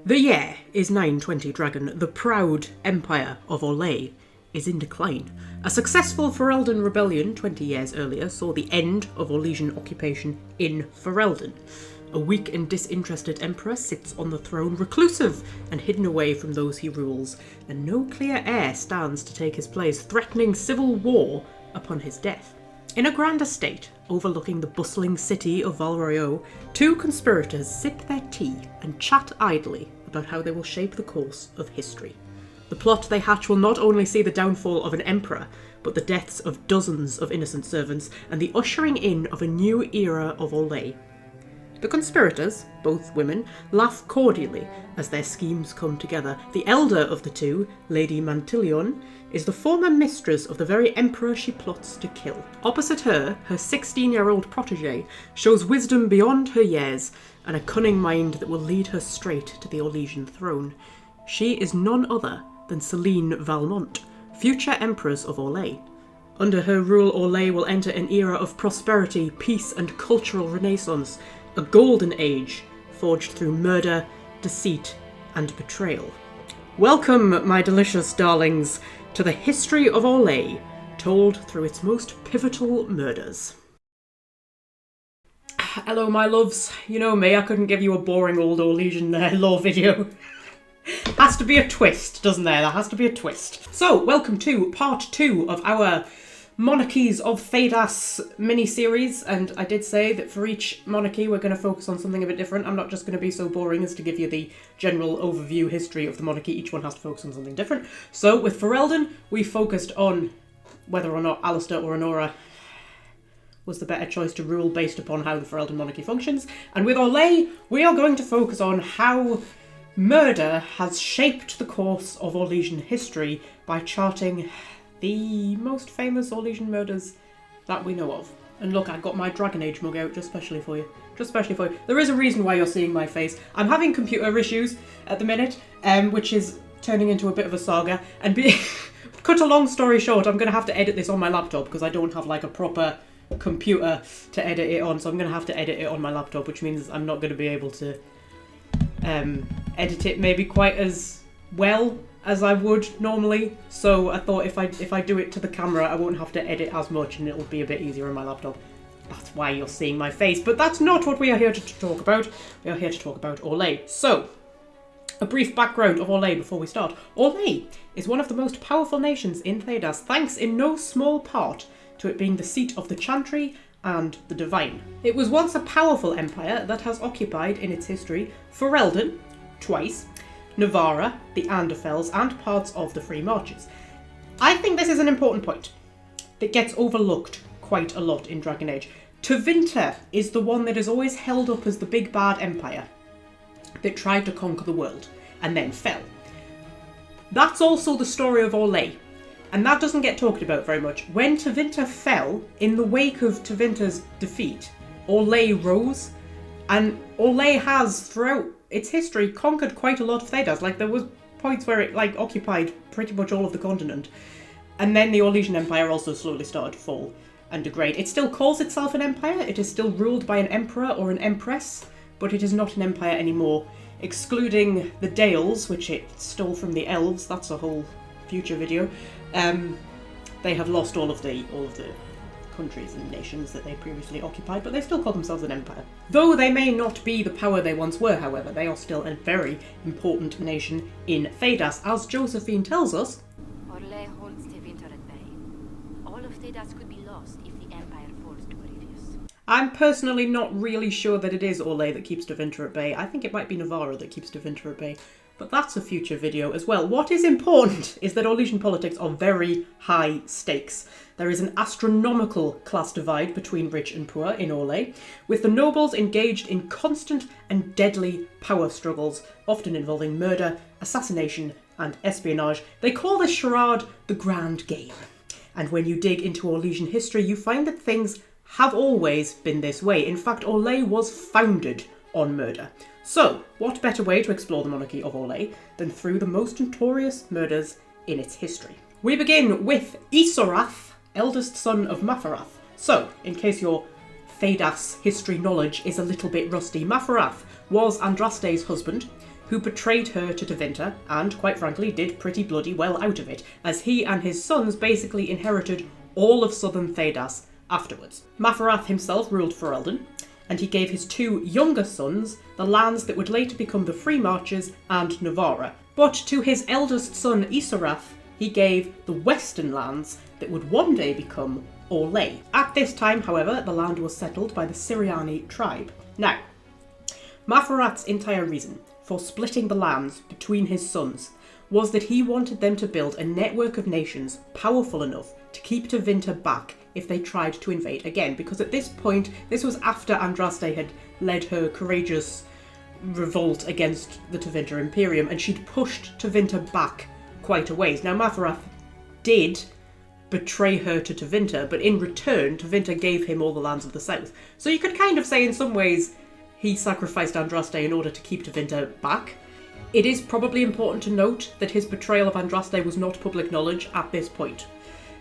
The year is 920 Dragon. The proud empire of Orlais is in decline. A successful Ferelden rebellion 20 years earlier saw the end of Orlesian occupation in Ferelden. A weak and disinterested emperor sits on the throne, reclusive and hidden away from those he rules, and no clear heir stands to take his place, threatening civil war upon his death. In a grand estate overlooking the bustling city of Val Royeaux, two conspirators sip their tea and chat idly about how they will shape the course of history. The plot they hatch will not only see the downfall of an emperor, but the deaths of dozens of innocent servants and the ushering in of a new era of Orlais. The conspirators, both women, laugh cordially as their schemes come together. The elder of the two, Lady Mantilion, is the former mistress of the very emperor she plots to kill. Opposite her, her 16-year-old protégé shows wisdom beyond her years and a cunning mind that will lead her straight to the Orlesian throne. She is none other than Celine Valmont, future empress of Orlais. Under her rule, Orlais will enter an era of prosperity, peace and cultural renaissance, a golden age forged through murder, deceit and betrayal. Welcome, my delicious darlings, to the history of Orlais, told through its most pivotal murders. Hello, my loves. You know me, I couldn't give you a boring old Orlesian lore video. Has to be a twist, doesn't there? There has to be a twist. So, welcome to part 2 of our Monarchies of Thedas mini-series, and I did say that for each monarchy we're going to focus on something a bit different. I'm not just going to be so boring as to give you the general overview history of the monarchy. Each one has to focus on something different. So with Ferelden, we focused on whether or not Alistair or Honora was the better choice to rule based upon how the Ferelden monarchy functions. And with Orlais, we are going to focus on how murder has shaped the course of Orlesian history by charting the most famous Orlesian murders that we know of. And look, I got my Dragon Age mug out just specially for you. Just specially for you. There is a reason why you're seeing my face. I'm having computer issues at the minute, which is turning into a bit of a saga. And cut a long story short, I'm going to have to edit this on my laptop because I don't have like a proper computer to edit it on. So I'm going to have to edit it on my laptop, which means I'm not going to be able to edit it maybe quite as well as I would normally, so I thought if I do it to the camera I won't have to edit as much and it'll be a bit easier on my laptop. That's why you're seeing my face, but that's not what we are here to talk about. We are here to talk about Orlais. So, a brief background of Orlais before we start. Orlais is one of the most powerful nations in Thedas, thanks in no small part to it being the seat of the Chantry and the Divine. It was once a powerful empire that has occupied in its history Ferelden, twice, Navarra, the Anderfels, and parts of the Free Marches. I think this is an important point that gets overlooked quite a lot in Dragon Age. Tevinter is the one that is always held up as the big bad empire that tried to conquer the world and then fell. That's also the story of Orlais, and that doesn't get talked about very much. When Tevinter fell, in the wake of Tevinter's defeat, Orlais rose, and Orlais has, throughout its history, conquered quite a lot of Thedas. Like, there was points where it occupied pretty much all of the continent, and then the Orlesian Empire also slowly started to fall and degrade. It still calls itself an empire. It is still ruled by an emperor or an empress, but it is not an empire anymore, excluding the Dales, which it stole from the elves. That's a whole future video. They have lost all of the countries and nations that they previously occupied, but they still call themselves an empire. Though they may not be the power they once were, however, they are still a very important nation in Thedas. As Josephine tells us, Orlais holds Tevinter at bay. All of Thedas could be lost if the empire falls to Orivius. I'm personally not really sure that it is Orlais that keeps Tevinter at bay. I think it might be Navarra that keeps Tevinter at bay. But that's a future video as well. What is important is that Orlesian politics are very high stakes. There is an astronomical class divide between rich and poor in Orlais, with the nobles engaged in constant and deadly power struggles, often involving murder, assassination, and espionage. They call this charade the Grand Game. And when you dig into Orlesian history, you find that things have always been this way. In fact, Orlais was founded on murder. So, what better way to explore the monarchy of Orlais than through the most notorious murders in its history? We begin with Isorath, eldest son of Mafarath. So, in case your Thedas history knowledge is a little bit rusty, Mafarath was Andraste's husband, who betrayed her to Tevinter, and, quite frankly, did pretty bloody well out of it, as he and his sons basically inherited all of southern Thedas afterwards. Maferath himself ruled Ferelden, and he gave his 2 younger sons the lands that would later become the Free Marches and Navarra. But to his eldest son Isarath, he gave the western lands that would one day become Orlais. At this time, however, the land was settled by the Siriani tribe. Now, Maferath's entire reason for splitting the lands between his sons was that he wanted them to build a network of nations powerful enough to keep Tevinter back if they tried to invade again, because at this point, this was after Andraste had led her courageous revolt against the Tevinter Imperium, and she'd pushed Tevinter back quite a ways. Now, Maferath did betray her to Tevinter, but in return, Tevinter gave him all the lands of the south. So you could kind of say in some ways he sacrificed Andraste in order to keep Tevinter back. It is probably important to note that his betrayal of Andraste was not public knowledge at this point.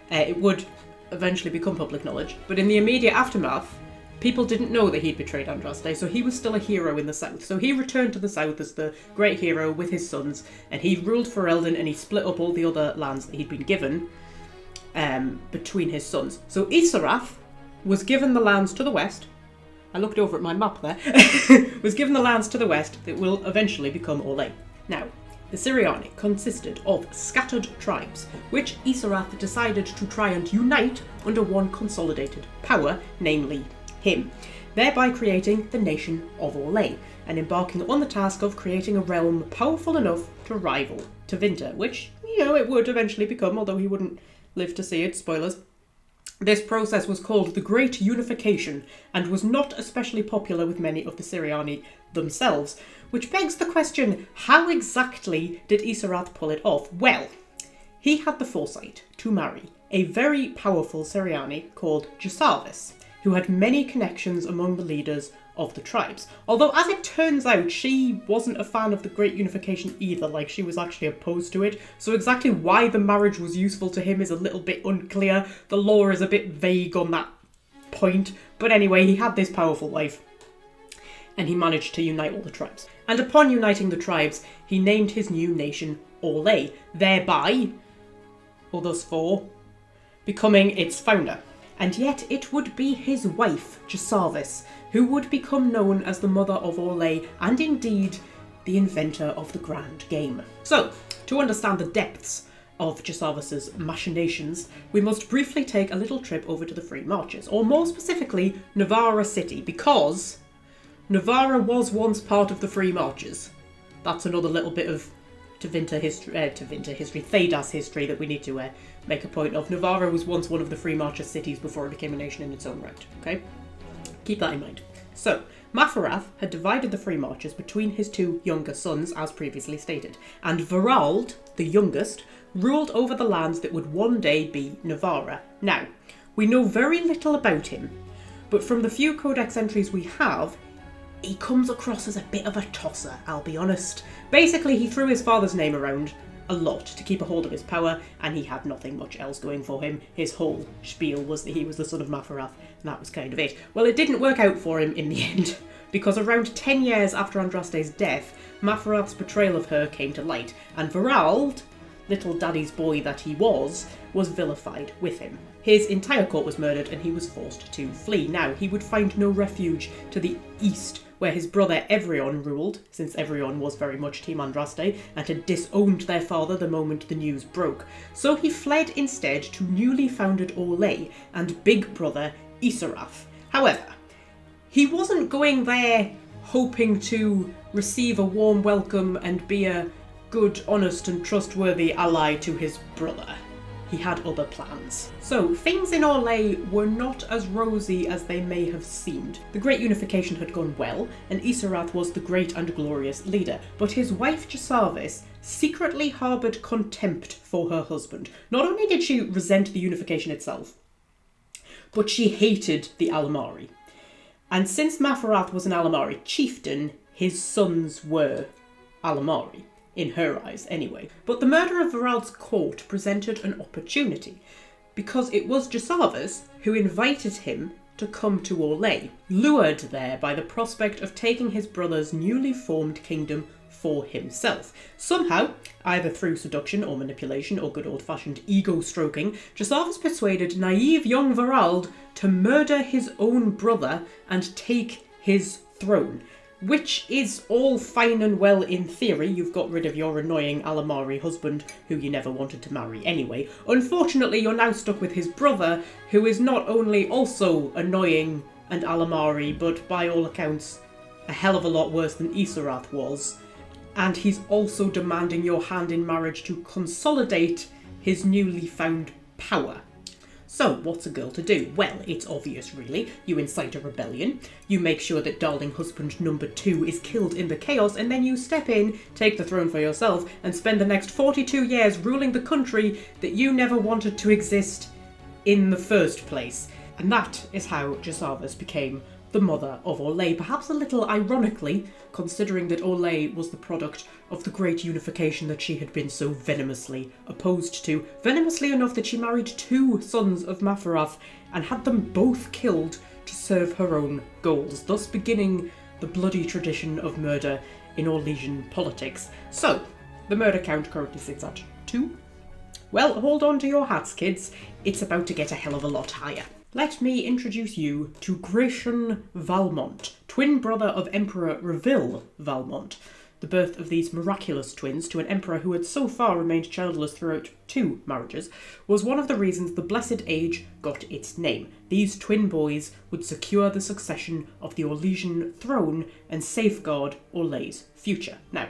It would eventually become public knowledge, but in the immediate aftermath, people didn't know that he'd betrayed Andraste, so he was still a hero in the south. So he returned to the south as the great hero with his sons, and he ruled Ferelden, and he split up all the other lands that he'd been given between his sons. So Isarath was given the lands to the west. I looked over at my map there. Was given the lands to the west that will eventually become Orlais. Now, the Siriani consisted of scattered tribes, which Isarath decided to try and unite under one consolidated power, namely him, thereby creating the nation of Orlais, and embarking on the task of creating a realm powerful enough to rival Tevinter, which, it would eventually become, although he wouldn't live to see it, spoilers. This process was called the Great Unification, and was not especially popular with many of the Siriani themselves, which begs the question, how exactly did Isarath pull it off? Well, he had the foresight to marry a very powerful Siriani called Gisarvis, who had many connections among the leaders of the tribes. Although, as it turns out, she wasn't a fan of the Great Unification either, she was actually opposed to it, so exactly why the marriage was useful to him is a little bit unclear. The lore is a bit vague on that point, but anyway, he had this powerful wife, and he managed to unite all the tribes. And upon uniting the tribes, he named his new nation Orlais, thereby, or thus for, becoming its founder. And yet it would be his wife, Gisarvis, who would become known as the mother of Orlais, and indeed the inventor of the grand game. So, to understand the depths of Gisarvis's machinations, we must briefly take a little trip over to the Free Marches, or more specifically, Navarra City, because Navarra was once part of the Free Marches. That's another little bit of Thedas history that we need to make a point of. Navarra was once one of the Free Marches cities before it became a nation in its own right, okay? Keep that in mind. So, Maferath had divided the Free Marches between his 2 younger sons, as previously stated, and Verald, the youngest, ruled over the lands that would one day be Navarra. Now, we know very little about him, but from the few codex entries we have, he comes across as a bit of a tosser, I'll be honest. Basically, he threw his father's name around a lot to keep a hold of his power, and he had nothing much else going for him. His whole spiel was that he was the son of Maferath, and that was kind of it. Well, it didn't work out for him in the end, because around 10 years after Andraste's death, Maferath's betrayal of her came to light, and Verald, little daddy's boy that he was vilified with him. His entire court was murdered, and he was forced to flee. Now, he would find no refuge to the east, where his brother Evrion ruled, since Evrion was very much Team Andraste, and had disowned their father the moment the news broke. So he fled instead to newly founded Orlais and big brother Isarath. However, he wasn't going there hoping to receive a warm welcome and be a good, honest and trustworthy ally to his brother. He had other plans. So, things in Orlais were not as rosy as they may have seemed. The Great Unification had gone well, and Isarath was the great and glorious leader, but his wife Gisarvis secretly harboured contempt for her husband. Not only did she resent the unification itself, but she hated the Alamari. And since Maferath was an Alamari chieftain, his sons were Alamari. In her eyes, anyway. But the murder of Verald's court presented an opportunity, because it was Gisarvis who invited him to come to Orlais, lured there by the prospect of taking his brother's newly formed kingdom for himself. Somehow, either through seduction or manipulation or good old-fashioned ego-stroking, Jasavas persuaded naive young Varald to murder his own brother and take his throne. Which is all fine and well in theory. You've got rid of your annoying Alamari husband who you never wanted to marry anyway. Unfortunately, you're now stuck with his brother, who is not only also annoying and Alamari, but by all accounts a hell of a lot worse than Isarath was. And he's also demanding your hand in marriage to consolidate his newly found power. So, what's a girl to do? Well, it's obvious really. You incite a rebellion, you make sure that darling husband number 2 is killed in the chaos, and then you step in, take the throne for yourself, and spend the next 42 years ruling the country that you never wanted to exist in the first place. And that is how Jasavas became the mother of Orlais, perhaps a little ironically, considering that Orlais was the product of the great unification that she had been so venomously opposed to. Venomously enough that she married 2 sons of Mafarath and had them both killed to serve her own goals, thus beginning the bloody tradition of murder in Orlesian politics. So, the murder count currently sits at 2. Well, hold on to your hats, kids. It's about to get a hell of a lot higher. Let me introduce you to Gratian Valmont, twin brother of Emperor Revil Valmont. The birth of these miraculous twins to an emperor who had so far remained childless throughout 2 marriages was one of the reasons the Blessed Age got its name. These twin boys would secure the succession of the Orlesian throne and safeguard Orlais' future. Now,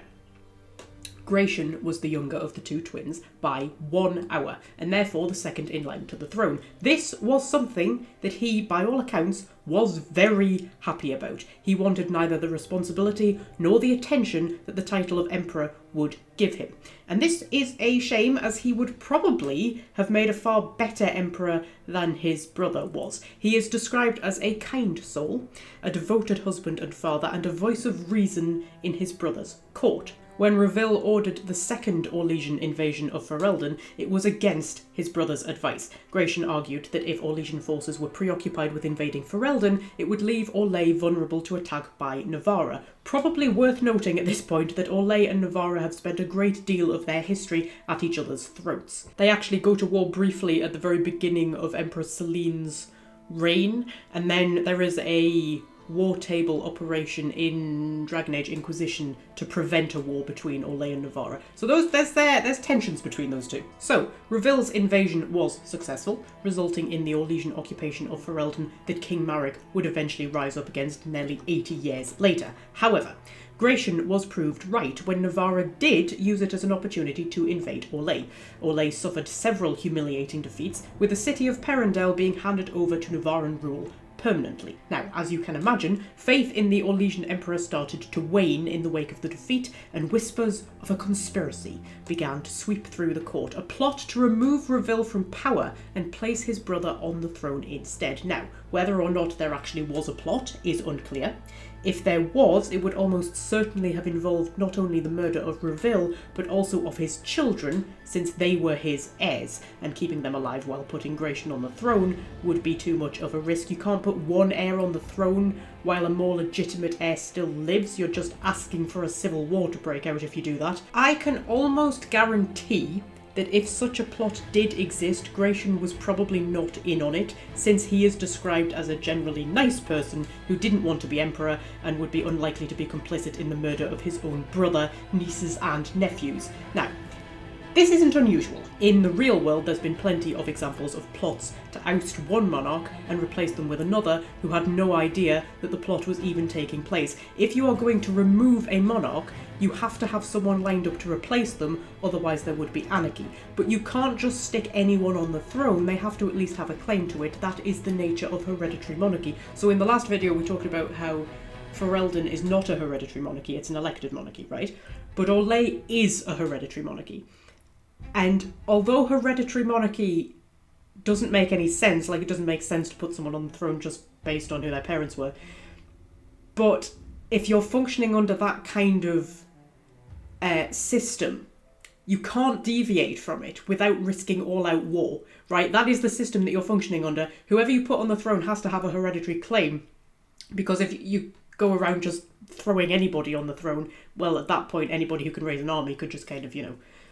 Gratian was the younger of the 2 twins by 1 hour, and therefore the second in line to the throne. This was something that he, by all accounts, was very happy about. He wanted neither the responsibility nor the attention that the title of emperor would give him. And this is a shame, as he would probably have made a far better emperor than his brother was. He is described as a kind soul, a devoted husband and father, and a voice of reason in his brother's court. When Revil ordered the second Orlesian invasion of Ferelden, it was against his brother's advice. Gratian argued that if Orlesian forces were preoccupied with invading Ferelden, it would leave Orlais vulnerable to attack by Navarra. Probably worth noting at this point that Orlais and Navarra have spent a great deal of their history at each other's throats. They actually go to war briefly at the very beginning of Empress Celine's reign, and then there is a war table operation in Dragon Age Inquisition to prevent a war between Orlais and Navarra. So there's tensions between those two. So, Revil's invasion was successful, resulting in the Orlesian occupation of Ferelden that King Marek would eventually rise up against nearly 80 years later. However, Gratian was proved right when Navarra did use it as an opportunity to invade Orlais. Orlais suffered several humiliating defeats, with the city of Perendel being handed over to Navarran rule permanently. Now, as you can imagine, faith in the Orlesian Emperor started to wane in the wake of the defeat, and whispers of a conspiracy began to sweep through the court, a plot to remove Revil from power and place his brother on the throne instead. Now, whether or not there actually was a plot is unclear. If there was, it would almost certainly have involved not only the murder of Revil, but also of his children, since they were his heirs, and keeping them alive while putting Gratian on the throne would be too much of a risk. You can't put one heir on the throne while a more legitimate heir still lives. You're just asking for a civil war to break out if you do that. I can almost guarantee that if such a plot did exist, Gratian was probably not in on it, since he is described as a generally nice person who didn't want to be emperor and would be unlikely to be complicit in the murder of his own brother, nieces and nephews. Now, this isn't unusual. In the real world, there's been plenty of examples of plots to oust one monarch and replace them with another who had no idea that the plot was even taking place. If you are going to remove a monarch, you have to have someone lined up to replace them, otherwise there would be anarchy. But you can't just stick anyone on the throne, they have to at least have a claim to it. That is the nature of hereditary monarchy. So in the last video we talked about how Ferelden is not a hereditary monarchy, it's an elected monarchy, right? But Orlais is a hereditary monarchy. And although hereditary monarchy doesn't make any sense, like it doesn't make sense to put someone on the throne just based on who their parents were, but if you're functioning under that kind of system, you can't deviate from it without risking all-out war, right? That is the system that you're functioning under. Whoever you put on the throne has to have a hereditary claim, because if you go around just throwing anybody on the throne. Well, at that point, anybody who can raise an army could just kind of,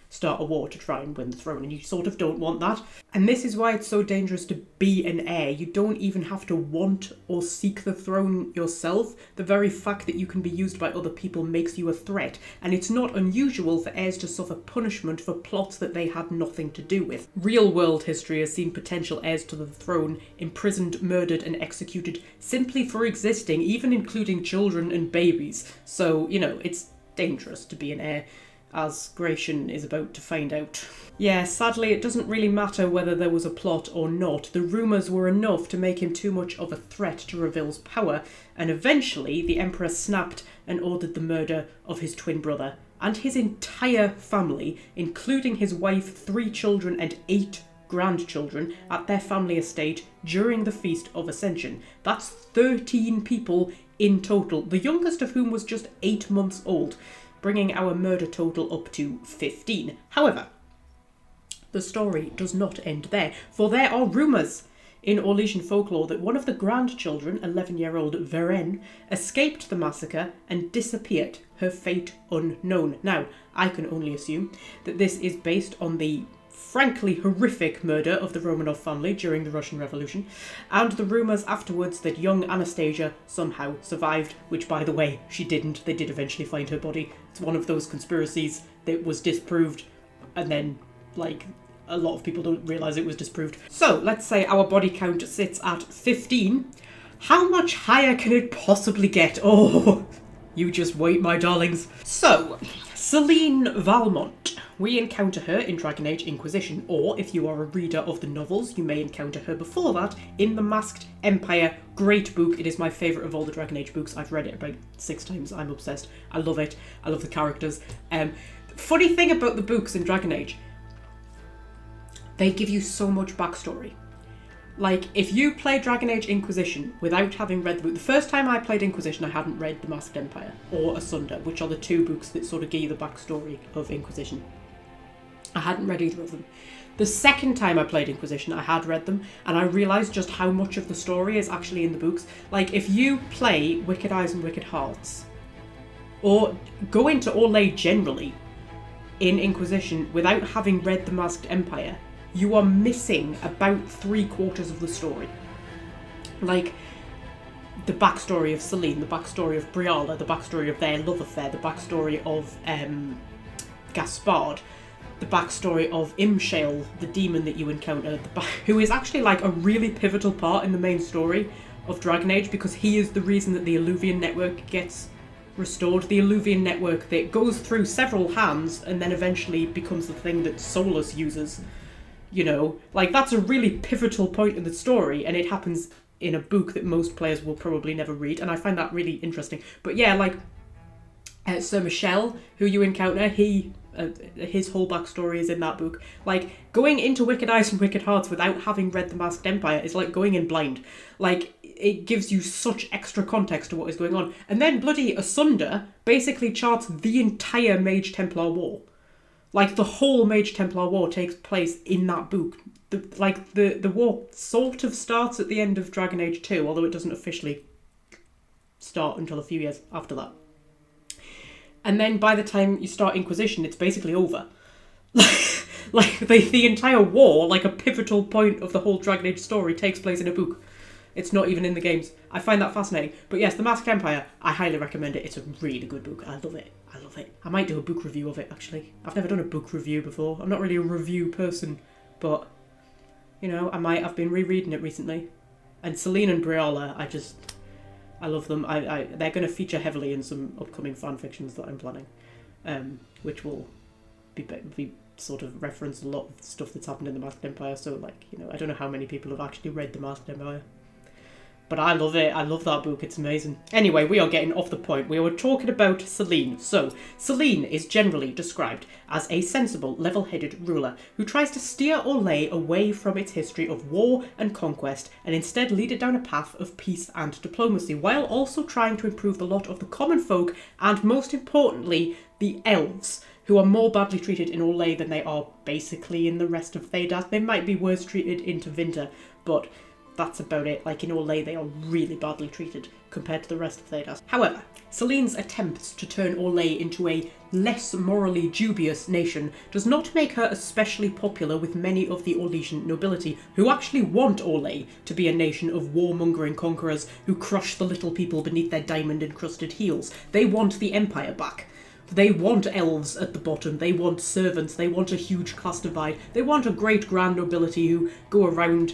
start a war to try and win the throne, and you sort of don't want that. And this is why it's so dangerous to be an heir. You don't even have to want or seek the throne yourself. The very fact that you can be used by other people makes you a threat, and it's not unusual for heirs to suffer punishment for plots that they had nothing to do with. Real-world history has seen potential heirs to the throne imprisoned, murdered, and executed simply for existing, even including children and babies. So, it's dangerous to be an heir, as Gratian is about to find out. Yeah, sadly, it doesn't really matter whether there was a plot or not. The rumours were enough to make him too much of a threat to Reveille's power, and eventually the Emperor snapped and ordered the murder of his twin brother and his entire family, including his wife, 3 children and 8 grandchildren, at their family estate during the Feast of Ascension. That's 13 people in total, the youngest of whom was just 8 months old, bringing our murder total up to 15. However, the story does not end there, for there are rumours in Orlesian folklore that one of the grandchildren, 11-year-old Verenne, escaped the massacre and disappeared, her fate unknown. Now, I can only assume that this is based on the frankly horrific murder of the Romanov family during the Russian Revolution, and the rumours afterwards that young Anastasia somehow survived, which, by the way, she didn't. They did eventually find her body. It's one of those conspiracies that was disproved, and then, a lot of people don't realise it was disproved. So, let's say our body count sits at 15. How much higher can it possibly get? Oh, you just wait, my darlings. So, Celine Valmont. We encounter her in Dragon Age Inquisition, or if you are a reader of the novels, you may encounter her before that in The Masked Empire. Great book. It is my favourite of all the Dragon Age books. I've read it about 6 times. I'm obsessed. I love it. I love the characters. Funny thing about the books in Dragon Age, they give you so much backstory. If you play Dragon Age Inquisition without having read the book... The first time I played Inquisition, I hadn't read The Masked Empire or Asunder, which are the 2 books that sort of give you the backstory of Inquisition. I hadn't read either of them. The second time I played Inquisition, I had read them, and I realised just how much of the story is actually in the books. If you play Wicked Eyes and Wicked Hearts, or go into Orlais generally in Inquisition without having read The Masked Empire, you are missing about 3/4 of the story. The backstory of Celine, the backstory of Briala, the backstory of their love affair, the backstory of Gaspard, the backstory of Imshale, the demon that you encounter, who is actually a really pivotal part in the main story of Dragon Age, because he is the reason that the Illuvian network gets restored. The Illuvian network that goes through several hands and then eventually becomes the thing that Solus uses. That's a really pivotal point in the story, and it happens in a book that most players will probably never read, and I find that really interesting. But yeah, Sir Michel, who you encounter, his whole backstory is in that book. Going into Wicked Eyes and Wicked Hearts without having read The Masked Empire is like going in blind. It gives you such extra context to what is going on. And then bloody Asunder basically charts the entire Mage Templar War. The whole Mage Templar War takes place in that book. The war sort of starts at the end of Dragon Age 2, although it doesn't officially start until a few years after that. And then by the time you start Inquisition, it's basically over. The entire war, a pivotal point of the whole Dragon Age story, takes place in a book. It's not even in the games. I find that fascinating. But yes, The Masked Empire, I highly recommend it. It's a really good book. I love it. I might do a book review of it, actually. I've never done a book review before. I'm not really a review person, but, I might have been rereading it recently. And Celine and Briala, I love them. They're going to feature heavily in some upcoming fan fictions that I'm planning, which will be sort of reference a lot of stuff that's happened in The Masked Empire. So, I don't know how many people have actually read The Masked Empire. But I love it. I love that book. It's amazing. Anyway, we are getting off the point. We were talking about Celine. So, Celine is generally described as a sensible, level-headed ruler who tries to steer Orlais away from its history of war and conquest and instead lead it down a path of peace and diplomacy, while also trying to improve the lot of the common folk and, most importantly, the elves, who are more badly treated in Orlais than they are basically in the rest of Thedas. They might be worse treated in Tevinter, but that's about it. Like in Orlais, they are really badly treated compared to the rest of Thedas. However, Celene's attempts to turn Orlais into a less morally dubious nation does not make her especially popular with many of the Orlesian nobility, who actually want Orlais to be a nation of warmongering conquerors who crush the little people beneath their diamond-encrusted heels. They want the empire back. They want elves at the bottom, they want servants, they want a huge class divide, they want a great grand nobility who go around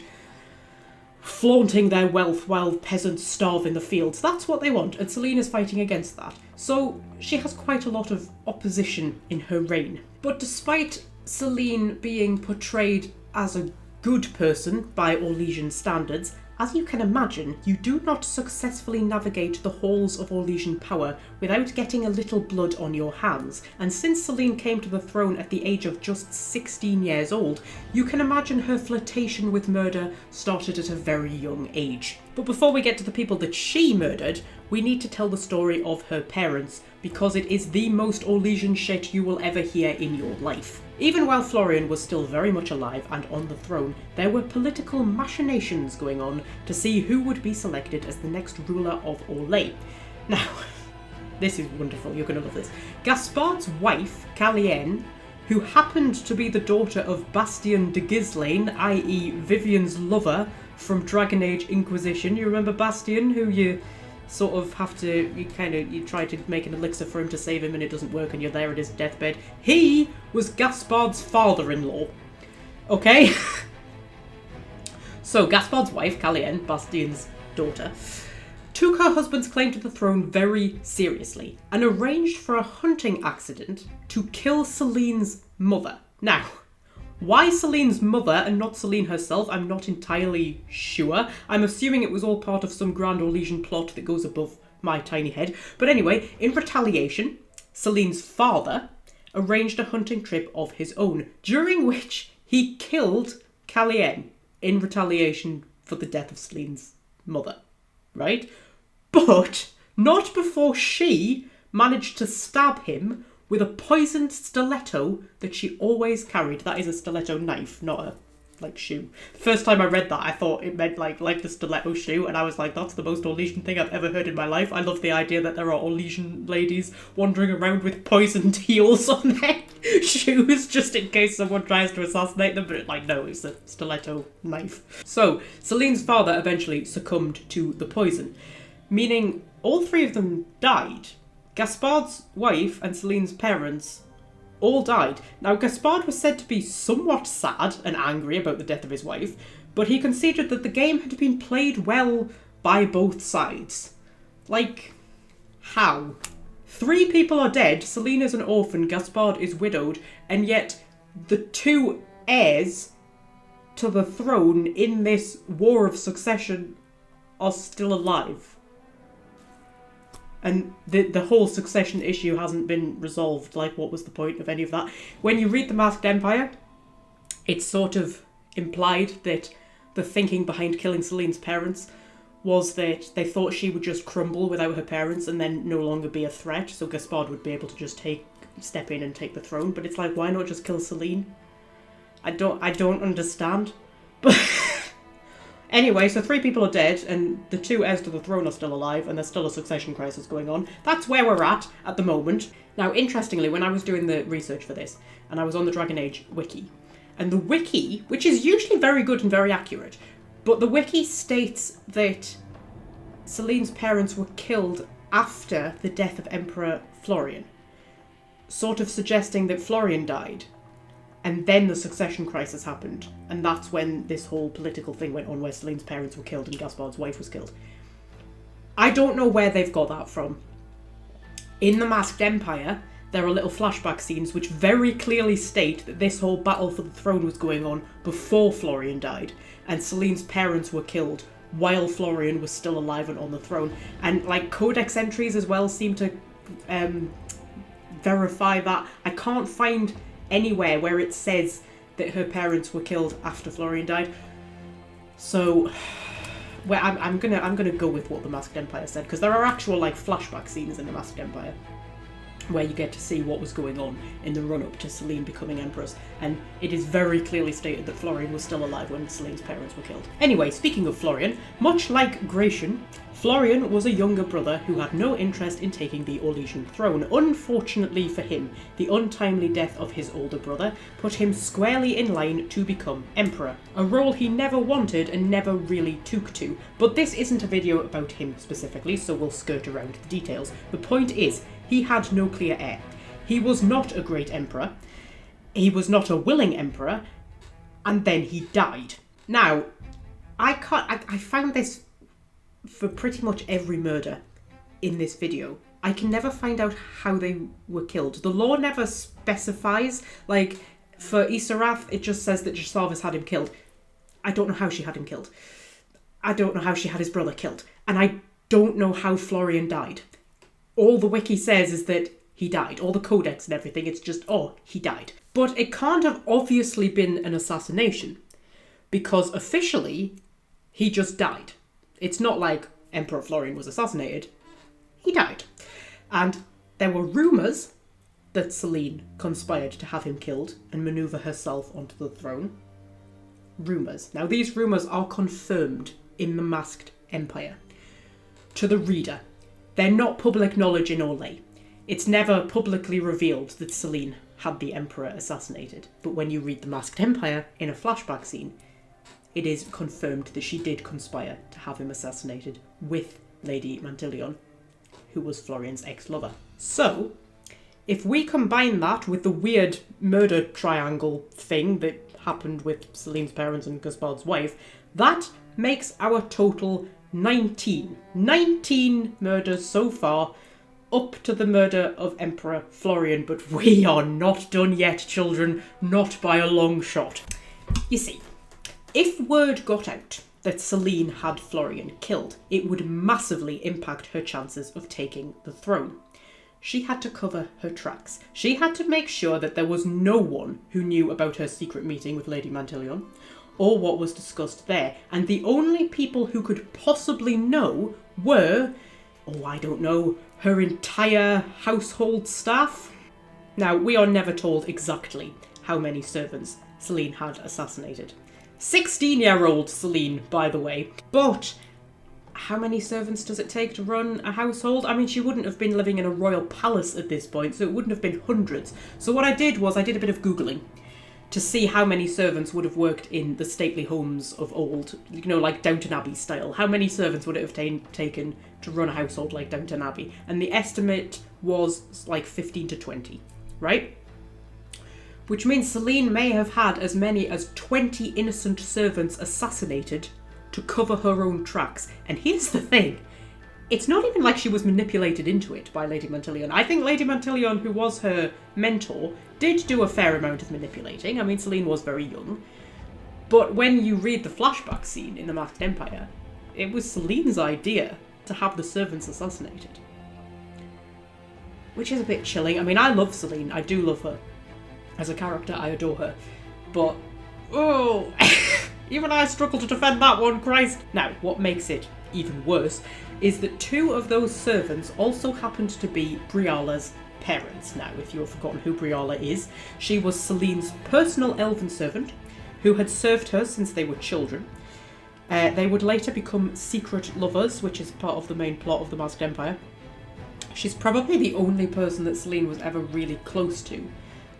flaunting their wealth while peasants starve in the fields. That's what they want, and Selene is fighting against that. So she has quite a lot of opposition in her reign. But despite Selene being portrayed as a good person by Orlesian standards, as you can imagine, you do not successfully navigate the halls of Orlesian power without getting a little blood on your hands, and since Selene came to the throne at the age of just 16 years old, you can imagine her flirtation with murder started at a very young age. But before we get to the people that she murdered, we need to tell the story of her parents, because it is the most Orlesian shit you will ever hear in your life. Even while Florian was still very much alive and on the throne, there were political machinations going on to see who would be selected as the next ruler of Orlais. Now, this is wonderful, you're going to love this. Gaspard's wife, Calienne, who happened to be the daughter of Bastien de Gislaine, i.e. Vivian's lover from Dragon Age Inquisition. You remember Bastien, who you sort of have to, you try to make an elixir for him to save him and it doesn't work and you're there at his deathbed. He was Gaspard's father-in-law. Okay? So Gaspard's wife, Calienne, Bastien's daughter, took her husband's claim to the throne very seriously and arranged for a hunting accident to kill Selene's mother. Now, why Selene's mother and not Selene herself, I'm not entirely sure. I'm assuming it was all part of some grand Orlesian plot that goes above my tiny head. But anyway, in retaliation, Selene's father arranged a hunting trip of his own, during which he killed Calienne in retaliation for the death of Selene's mother, right? But not before she managed to stab him with a poisoned stiletto that she always carried. That is a stiletto knife, not a, shoe. The first time I read that, I thought it meant, like the stiletto shoe, and I was like, that's the most Orlesian thing I've ever heard in my life. I love the idea that there are Orlesian ladies wandering around with poisoned heels on their shoes, just in case someone tries to assassinate them, but, no, it's a stiletto knife. So, Selene's father eventually succumbed to the poison, meaning all three of them died. Gaspard's wife and Selene's parents all died. Now, Gaspard was said to be somewhat sad and angry about the death of his wife, but he conceded that the game had been played well by both sides. How? 3 people are dead, Selene is an orphan, Gaspard is widowed, and yet the 2 heirs to the throne in this war of succession are still alive. And the whole succession issue hasn't been resolved. What was the point of any of that? When you read The Masked Empire, it's sort of implied that the thinking behind killing Selene's parents was that they thought she would just crumble without her parents and then no longer be a threat, so Gaspard would be able to just step in and take the throne. But it's why not just kill Selene? I don't understand. But anyway, so 3 people are dead, and the 2 heirs to the throne are still alive, and there's still a succession crisis going on. That's where we're at the moment. Now, interestingly, when I was doing the research for this, and I was on the Dragon Age wiki, and the wiki, which is usually very good and very accurate, but the wiki states that Selene's parents were killed after the death of Emperor Florian, sort of suggesting that Florian died, and then the succession crisis happened, and that's when this whole political thing went on where Selene's parents were killed and Gaspard's wife was killed. I don't know where they've got that from. In The Masked Empire, there are little flashback scenes which very clearly state that this whole battle for the throne was going on before Florian died, and Selene's parents were killed while Florian was still alive and on the throne. And codex entries as well seem to verify that. I can't find anywhere where it says that her parents were killed after Florian died. So, I'm gonna go with what the Masked Empire said, because there are actual flashback scenes in the Masked Empire. where you get to see what was going on in the run-up to Selene becoming Empress, and it is very clearly stated that Florian was still alive when Selene's parents were killed. Anyway, speaking of Florian, much like Gratian, Florian was a younger brother who had no interest in taking the Orlesian throne. Unfortunately for him, the untimely death of his older brother put him squarely in line to become Emperor, a role he never wanted and never really took to. But this isn't a video about him specifically, so we'll skirt around the details. The point is, he had no clear heir. He was not a great emperor, he was not a willing emperor, and then he died. Now, I found this for pretty much every murder in this video. I can never find out how they were killed. The lore never specifies. Like, for Isarath, it just says that Gisarvis had him killed. I don't know how she had him killed. I don't know how she had his brother killed. And I don't know how Florian died. All the wiki says is that he died. All the codex and everything, it's just, oh, he died. But it can't have obviously been an assassination, because officially, he just died. It's not like Emperor Florian was assassinated. He died. And there were rumours that Selene conspired to have him killed and manoeuvre herself onto the throne. Rumours. Now, these rumours are confirmed in the Masked Empire. To the reader, they're not public knowledge in Orlais. It's never publicly revealed that Selene had the Emperor assassinated. But when you read the Masked Empire in a flashback scene, it is confirmed that she did conspire to have him assassinated with Lady Mantilion, who was Florian's ex-lover. So, if we combine that with the weird murder triangle thing that happened with Selene's parents and Gaspard's wife, that makes our total 19. 19 murders so far, up to the murder of Emperor Florian, but we are not done yet, children, not by a long shot. You see, if word got out that Selene had Florian killed, it would massively impact her chances of taking the throne. She had to cover her tracks. She had to make sure that there was no one who knew about her secret meeting with Lady Mantilion, or what was discussed there, and the only people who could possibly know were, oh, I don't know, her entire household staff. Now, we are never told exactly how many servants Selene had assassinated. 16-year-old Selene, by the way. But how many servants does it take to run a household? I mean, she wouldn't have been living in a royal palace at this point, so it wouldn't have been hundreds. So what I did was I did a bit of Googling to see how many servants would have worked in the stately homes of old, you know, like Downton Abbey style. How many servants would it have taken to run a household like Downton Abbey? And the estimate was like 15 to 20, right? Which means Selene may have had as many as 20 innocent servants assassinated to cover her own tracks. And here's the thing. It's not even like she was manipulated into it by Lady Mantilion. I think Lady Mantilion, who was her mentor, did do a fair amount of manipulating. I mean, Selene was very young. But when you read the flashback scene in the Masked Empire, it was Selene's idea to have the servants assassinated. Which is a bit chilling. I mean, I love Selene. I do love her. As a character, I adore her. But, oh, even I struggle to defend that one, Christ. Now, what makes it even worse is that two of those servants also happened to be Briala's parents. Now, if you have forgotten who Briala is, she was Selene's personal elven servant who had served her since they were children. They would later become secret lovers, which is part of the main plot of the Masked Empire. She's probably the only person that Selene was ever really close to,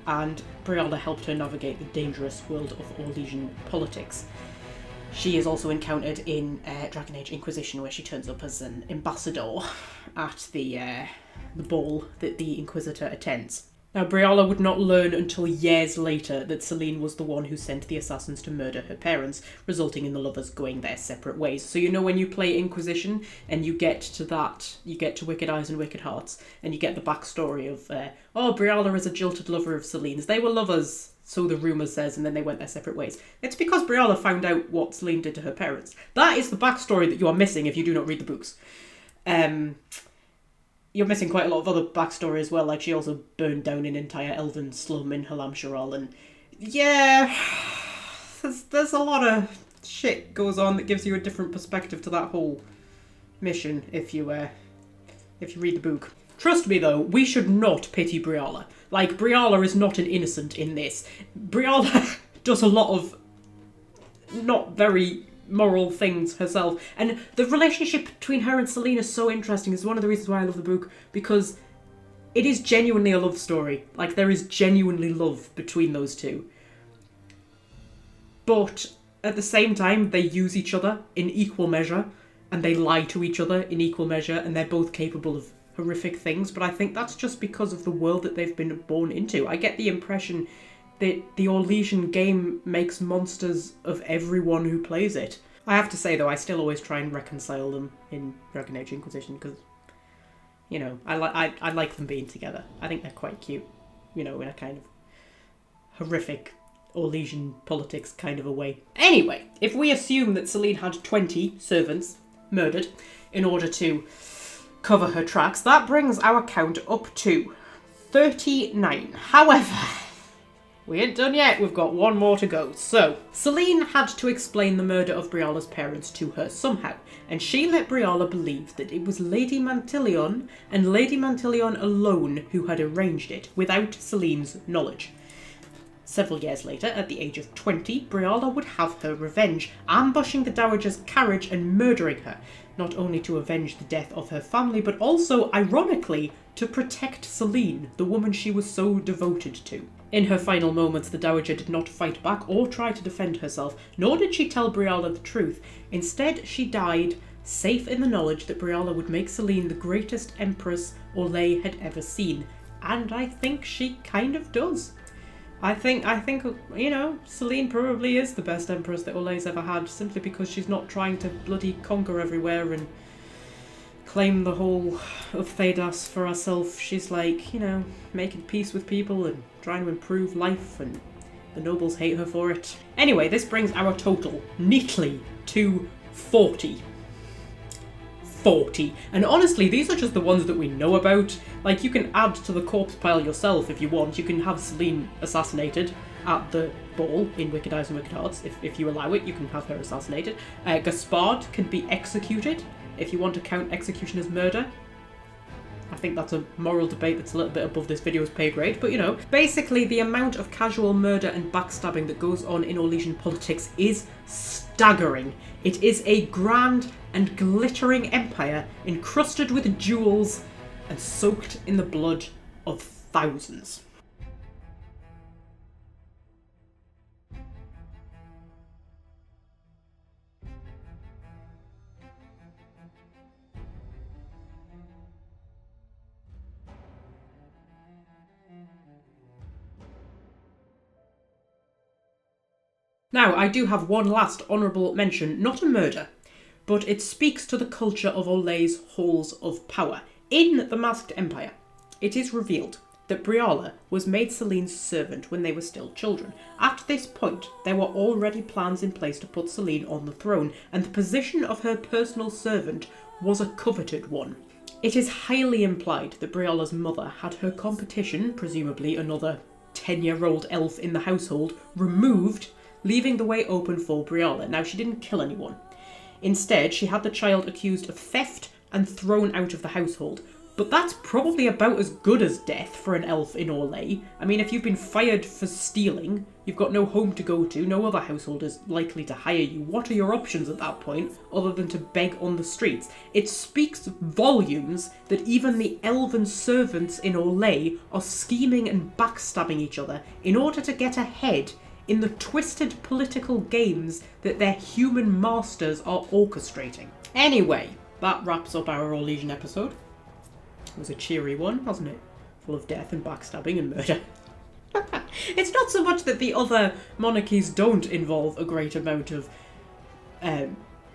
and Briala helped her navigate the dangerous world of Orlesian politics. She is also encountered in Dragon Age Inquisition, where she turns up as an ambassador at the ball that the Inquisitor attends. Now, Briala would not learn until years later that Selene was the one who sent the assassins to murder her parents, resulting in the lovers going their separate ways. So you know when you play Inquisition and you get to that, you get to Wicked Eyes and Wicked Hearts, and you get the backstory of, oh, Briala is a jilted lover of Selene's. They were lovers, so the rumour says, and then they went their separate ways. It's because Briala found out what Selene did to her parents. That is the backstory that you are missing if you do not read the books. You're missing quite a lot of other backstory as well, like she also burned down an entire elven slum in Halam Sharal, and yeah, there's a lot of shit goes on that gives you a different perspective to that whole mission if you read the book. Trust me though, we should not pity Betrayal. Like, Betrayal is not an innocent in this. Betrayal does a lot of not very moral things herself. And the relationship between her and Celine is so interesting. It's one of the reasons why I love the book, because it is genuinely a love story. Like, there is genuinely love between those two. But at the same time, they use each other in equal measure, and they lie to each other in equal measure, and they're both capable of horrific things. But I think that's just because of the world that they've been born into. I get the impression that the Orlesian game makes monsters of everyone who plays it. I have to say, though, I still always try and reconcile them in Dragon Age Inquisition, because, you know, I like them being together. I think they're quite cute, you know, in a kind of horrific Orlesian politics kind of a way. Anyway, if we assume that Celine had 20 servants murdered in order to cover her tracks, that brings our count up to 39. However, we ain't done yet, we've got one more to go. So, Celine had to explain the murder of Briala's parents to her somehow, and she let Briala believe that it was Lady Mantilion and Lady Mantilion alone who had arranged it, without Celine's knowledge. Several years later, at the age of 20, Briala would have her revenge, ambushing the Dowager's carriage and murdering her, not only to avenge the death of her family, but also, ironically, to protect Celine, the woman she was so devoted to. In her final moments, the Dowager did not fight back or try to defend herself, nor did she tell Briala the truth. Instead, she died, safe in the knowledge that Briala would make Celine the greatest empress Orlais had ever seen. And I think she kind of does. I think, you know, Celine probably is the best empress that Orlais ever had, simply because she's not trying to bloody conquer everywhere and claim the whole of Thedas for herself. She's like, you know, making peace with people and trying to improve life, and the nobles hate her for it. Anyway, this brings our total neatly to 40. 40. And honestly, these are just the ones that we know about. Like, you can add to the corpse pile yourself if you want. You can have Celine assassinated at the ball in Wicked Eyes and Wicked Hearts. If you allow it, you can have her assassinated. Gaspard can be executed if you want to count execution as murder. I think that's a moral debate that's a little bit above this video's pay grade, but you know. Basically, the amount of casual murder and backstabbing that goes on in Orlesian politics is staggering. It is a grand and glittering empire encrusted with jewels and soaked in the blood of thousands. Now, I do have one last honourable mention, not a murder, but it speaks to the culture of Orlais' halls of power. In the Masked Empire, it is revealed that Briala was made Celine's servant when they were still children. At this point, there were already plans in place to put Celine on the throne, and the position of her personal servant was a coveted one. It is highly implied that Briala's mother had her competition, presumably another 10-year-old elf in the household, removed, leaving the way open for Briala. Now, she didn't kill anyone. Instead, she had the child accused of theft and thrown out of the household. But that's probably about as good as death for an elf in Orlais. I mean, if you've been fired for stealing, you've got no home to go to, no other household is likely to hire you. What are your options at that point, other than to beg on the streets? It speaks volumes that even the elven servants in Orlais are scheming and backstabbing each other in order to get ahead in the twisted political games that their human masters are orchestrating. Anyway, that wraps up our Orlesian episode. It was a cheery one, wasn't it? Full of death and backstabbing and murder. It's not so much that the other monarchies don't involve a great amount of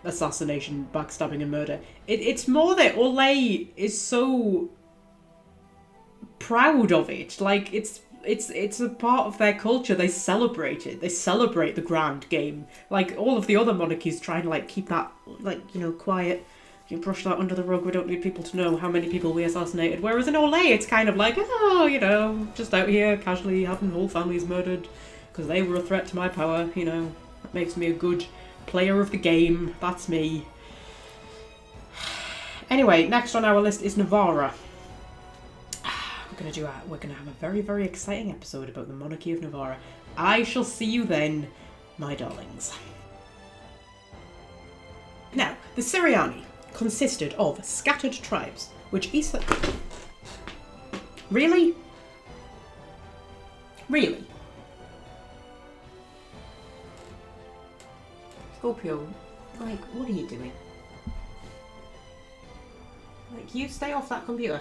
assassination, backstabbing and murder. It's more that Orlais is so proud of it. Like, it's a part of their culture. They celebrate it. They celebrate the grand game. Like, all of the other monarchies try and, like, keep that, like, you know, quiet. You brush that under the rug. We don't need people to know how many people we assassinated. Whereas in Orlais, it's kind of like, oh, you know, just out here casually having whole families murdered because they were a threat to my power. You know, that makes me a good player of the game. That's me. Anyway, next on our list is Navarra. we're gonna have a very, very exciting episode about the Monarchy of Navarra. I shall see you then, my darlings. Now, the Syriani consisted of scattered tribes, which Really? Really? Scorpio, like, what are you doing? Like, you stay off that computer.